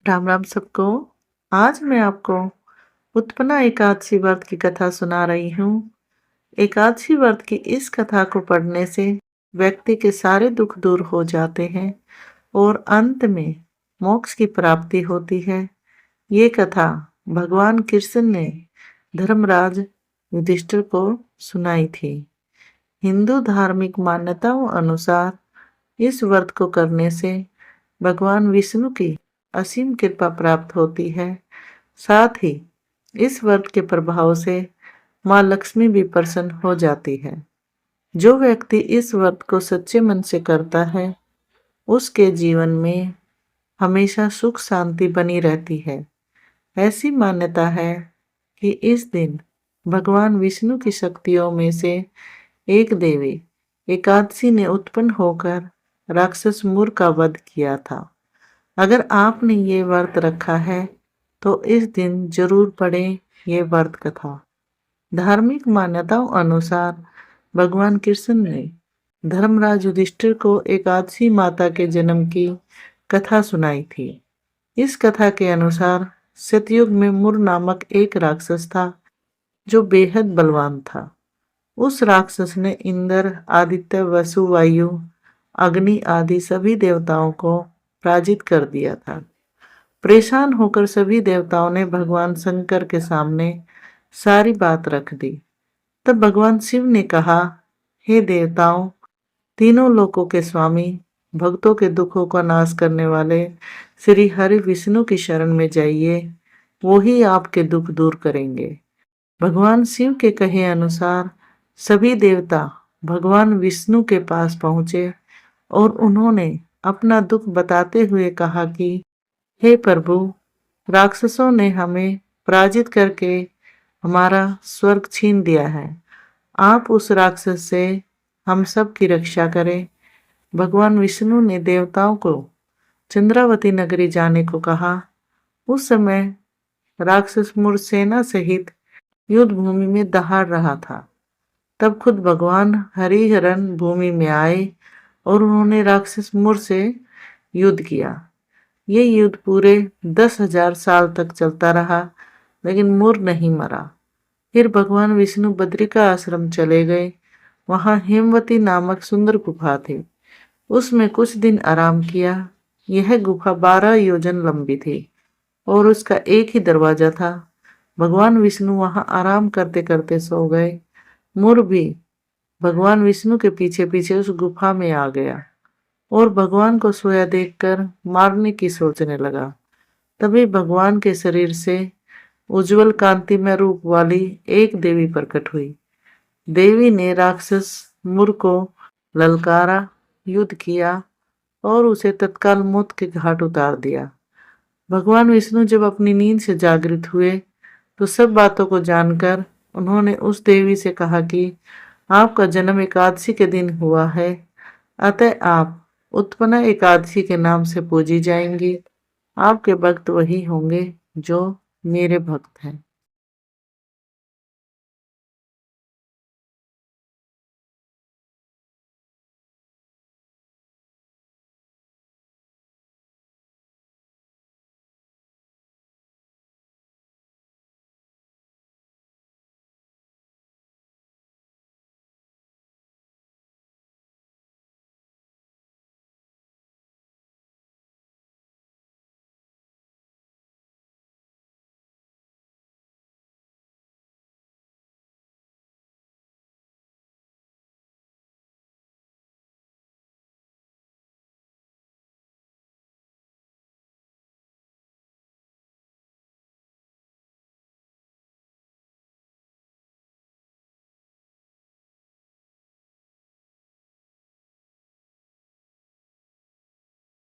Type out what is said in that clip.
राम राम सबको। आज मैं आपको उत्पन्ना एकादशी व्रत की कथा सुना रही हूँ। एकादशी व्रत की इस कथा को पढ़ने से व्यक्ति के सारे दुख दूर हो जाते हैं और अंत में मोक्ष की प्राप्ति होती है। ये कथा भगवान कृष्ण ने धर्मराज युधिष्ठिर को सुनाई थी। हिंदू धार्मिक मान्यताओं अनुसार इस व्रत को करने से भगवान विष्णु की असीम कृपा प्राप्त होती है। साथ ही इस व्रत के प्रभाव से माँ लक्ष्मी भी प्रसन्न हो जाती है। जो व्यक्ति इस व्रत को सच्चे मन से करता है उसके जीवन में हमेशा सुख शांति बनी रहती है। ऐसी मान्यता है कि इस दिन भगवान विष्णु की शक्तियों में से एक देवी एकादशी ने उत्पन्न होकर राक्षस मुर का वध किया था। अगर आपने ये व्रत रखा है तो इस दिन जरूर पढ़ें ये व्रत कथा। धार्मिक मान्यताओं अनुसार भगवान कृष्ण ने धर्मराज युधिष्ठिर को एकादशी माता के जन्म की कथा सुनाई थी। इस कथा के अनुसार सतयुग में मुर नामक एक राक्षस था जो बेहद बलवान था। उस राक्षस ने इंद्र, आदित्य, वसु, वायु, अग्नि आदि सभी देवताओं को पराजित कर दिया था। परेशान होकर सभी देवताओं ने भगवान शंकर के सामने सारी बात रख दी। तब भगवान शिव ने कहा, हे देवताओं, तीनों लोकों के स्वामी, भक्तों के दुखों का नाश करने वाले श्री हरि विष्णु की शरण में जाइए, वो ही आपके दुख दूर करेंगे। भगवान शिव के कहे अनुसार सभी देवता भगवान विष्णु के पास पहुंचे और उन्होंने अपना दुख बताते हुए कहा कि हे प्रभु, राक्षसों ने हमें पराजित करके हमारा स्वर्ग छीन दिया है। आप उस राक्षस से हम सब की रक्षा करें। भगवान विष्णु ने देवताओं को चंद्रावती नगरी जाने को कहा। उस समय राक्षस मुर सेना सहित युद्ध भूमि में दहाड़ रहा था। तब खुद भगवान हरिहरन भूमि में आए और उन्होंने राक्षस मुर से युद्ध किया। ये युद्ध पूरे 10,000 साल तक चलता रहा, लेकिन मुर नहीं मरा। फिर भगवान विष्णु बद्रिका आश्रम चले गए। वहां हेमवती नामक सुंदर गुफा थी। उसमें कुछ दिन आराम किया। यह गुफा 12 योजन लंबी थी और उसका एक ही दरवाजा था। भगवान विष्णु वहां आराम करते करते सो गए। मुर भी भगवान विष्णु के पीछे पीछे उस गुफा में आ गया और भगवान को सोया देखकर मारने की सोचने लगा। तभी भगवान के शरीर से उज्जवल कांतिमय रूप वाली एक देवी प्रकट हुई। देवी ने राक्षस मुर को ललकारा, युद्ध किया और उसे तत्काल मौत के घाट उतार दिया। भगवान विष्णु जब अपनी नींद से जागृत हुए तो सब बातों को जानकर उन्होंने उस देवी से कहा कि आपका जन्म एकादशी के दिन हुआ है, अतः आप उत्पन्ना एकादशी के नाम से पूजी जाएंगी। आपके भक्त वही होंगे जो मेरे भक्त हैं।